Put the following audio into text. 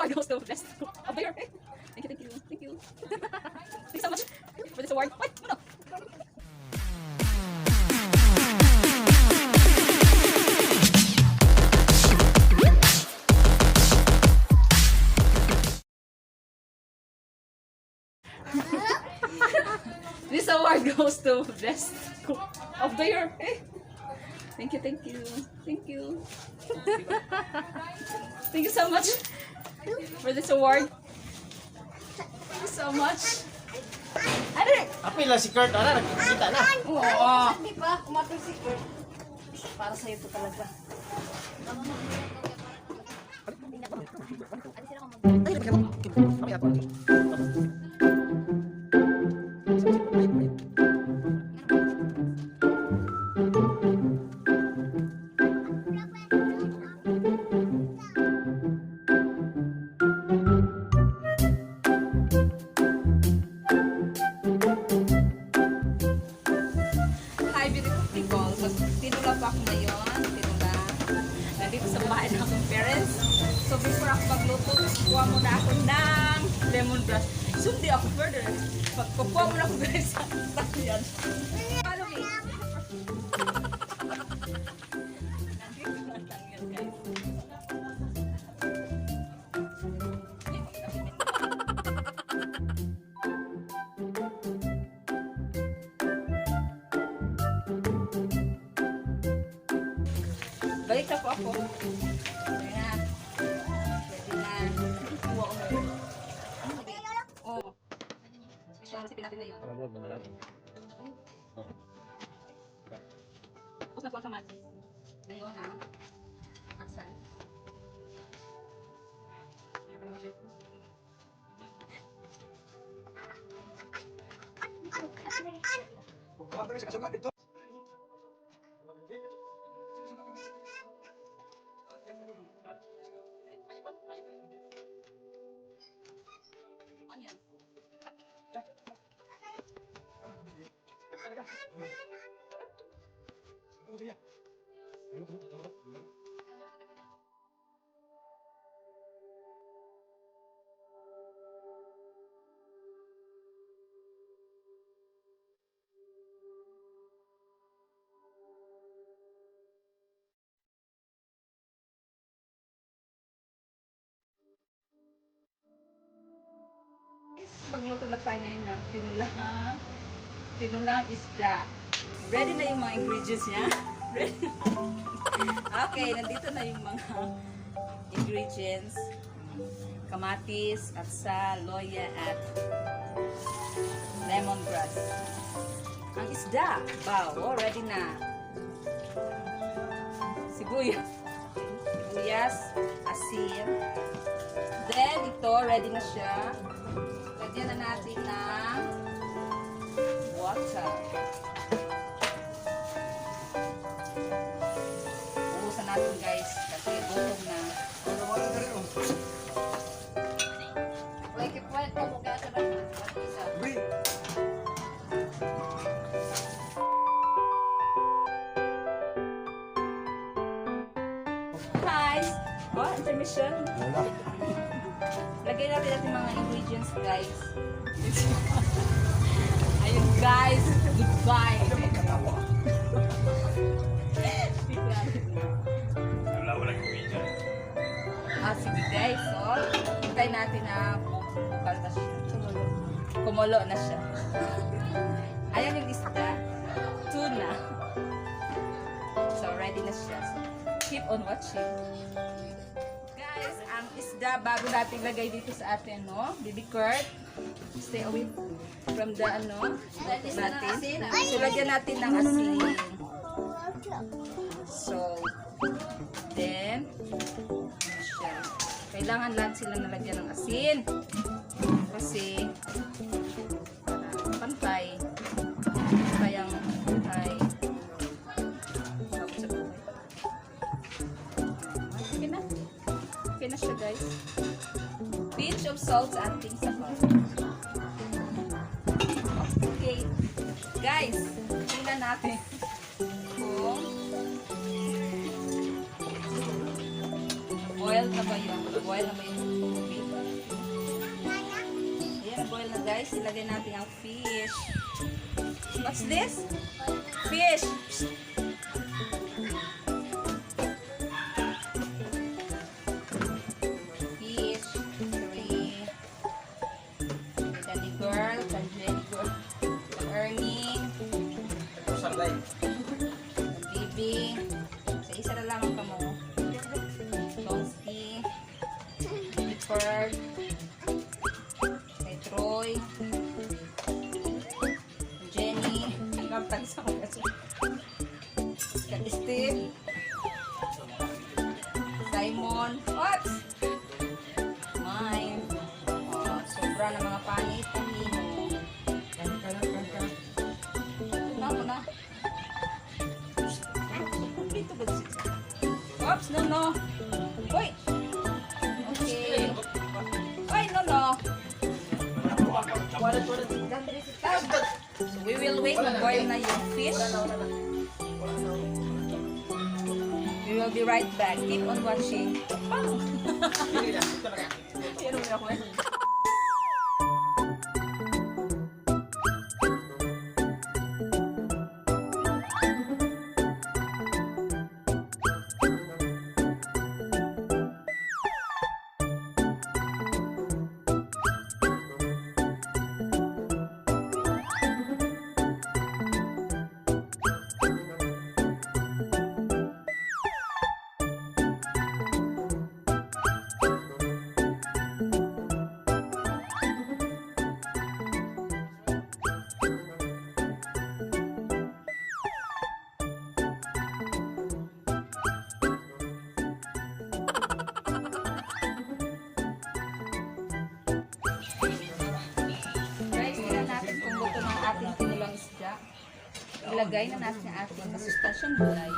award goes to best of the year. Thank you, thank you, thank you. Thank you so much for this award. Wait, no. This award goes to best cook of the year. Thank you, thank you, thank you. Thank you so much for this award. Thank you so much. Ano rin? Apil lang si Kurt, ano, nagkikita na. Oo. Di ba? Kumatong si Kurt. Para sa'yo ito talaga. Hi, beautiful people. Tinula pa ako ngayon. Tinula. Nandito sa bahay ng akong parents. So, before ako magluto, kuha muna ako ng lemongrass. Sundi ako further. Pagkukuha muna ako guys sa yan. Follow me. Nandito lang yan, guys. Balik na po ako. Pwede na. Pwede na. Kuha ko na. Oo. Special recipe natin na yun. Tapos na po ang kamatis. Ngayon ha. Aksan. Onion. Magluto na tayo ngayon ng tinulang isda. Ready na yung mga ingredients niya? Ready? Okay, nandito na yung mga ingredients. Kamatis, atsa, loya, at lemongrass. Ang isda, wow, ready na. Sibuyas, asin. Then, ito, ready na siya. Lagyan na natin ng water. Ubusan natin guys kasi gutom na. Wait, kipuan ko mukha ka na. Isa. Guys, intermission. Lagyan natin natin mga ingredients guys. Ayun guys, goodbye. Sige guys, so hintay natin na bukal na siya. Kumulo na siya. Ayan yung isda. Tuna. So ready na siya. So, keep on watching. Guys, ang isda bago natin lagay dito sa atin, no? Baby Kurt, stay away from the ano, natin. So lagyan natin ng asin. So, then, siya. Kailangan lahat sila nalagyan ng asin. Kasi, pantay. Pantay ang pantay. Okay na. Okay na siya guys. Pinch of salt sa ating sabaw. Okay. Guys, tingnan natin kung boil na ba yun? Boil na ba yung tubig? guys, ilagay natin ang fish. What's this? Fish! Fish. Three. Daddy girl, kan Jenny girl, kan Ernie, Sarday. kan Bibi. Sa isa na lang ka mo. Tonsky. Clifford. Kay Troy. Jenny. Kapag sa mga kasi. Kay Steve. Simon. What? Mine. Oh, sobra na mga panit. Na. Dito ba si? Oops, no. Wait. Okay. Ay, no. So we will wait na boil na yung fish. We will be right back. Keep on watching. Pero ako eh. Guys, tingnan natin kung luto ng ating tinulang isda. Ilagay na natin ang ating masustasyong gulay.